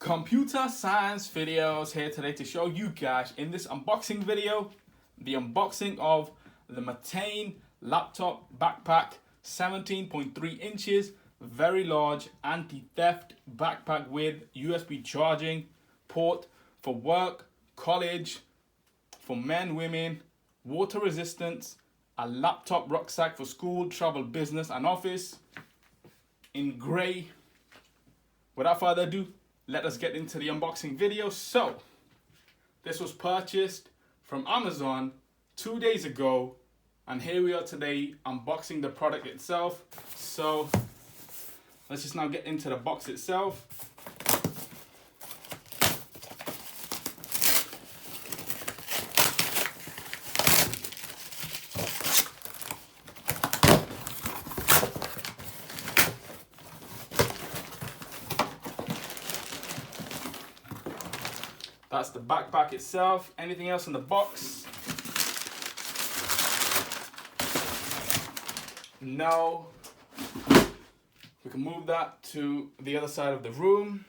Computer science videos here today to show you guys in this unboxing video the unboxing of the Matein laptop backpack, 17.3 inches, very large anti-theft backpack with USB charging port for work, college, for men, women, water resistance, a laptop rucksack for school, travel, business and office in grey. Without further ado, let us get into the unboxing video. So, this was purchased from Amazon 2 days ago, and here we are today unboxing the product itself. So, let's just now get into the box itself. That's the backpack itself. Anything else in the box? No. We can move that to the other side of the room.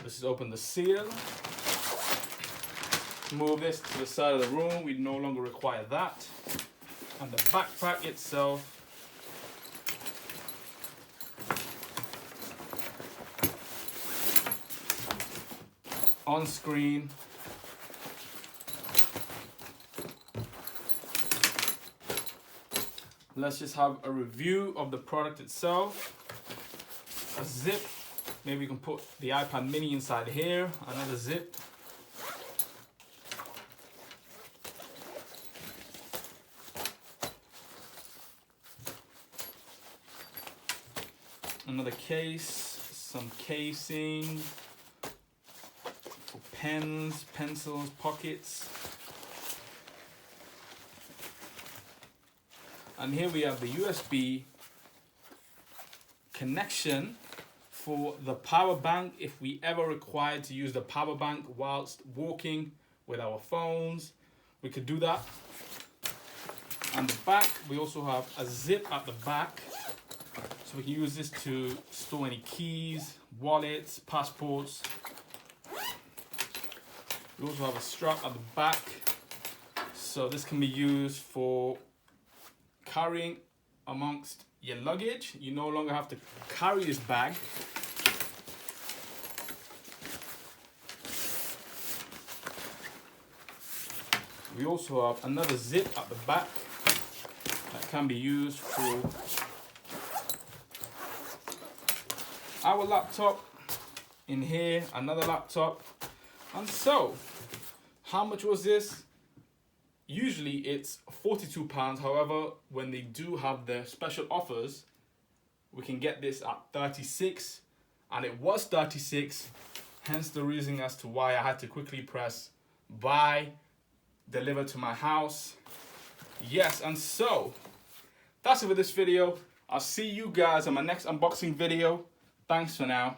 Let's just open the seal. Move this to the side of the room. We no longer require that. And the backpack itself. On screen. Let's just have a review of the product itself. A zip. Maybe we can put the iPad mini inside here. Another zip. Another case, some casing for pens, pencils, pockets. And here we have the USB connection for the power bank if we ever require to use the power bank whilst walking with our phones. We could do that. And the back, we also have a zip at the back. So we can use this to store any keys, wallets, passports. We also have a strap at the back. So this can be used for carrying amongst your luggage. You no longer have to carry this bag. We also have another zip at the back that can be used for our laptop. In here, another laptop. And so, how much was this? Usually it's £42. However, when they do have the special offers, we can get this at 36, and it was 36. Hence the reason as to why I had to quickly press buy, deliver to my house. Yes, and so that's it for this video. I'll see you guys on my next unboxing video. Thanks for now.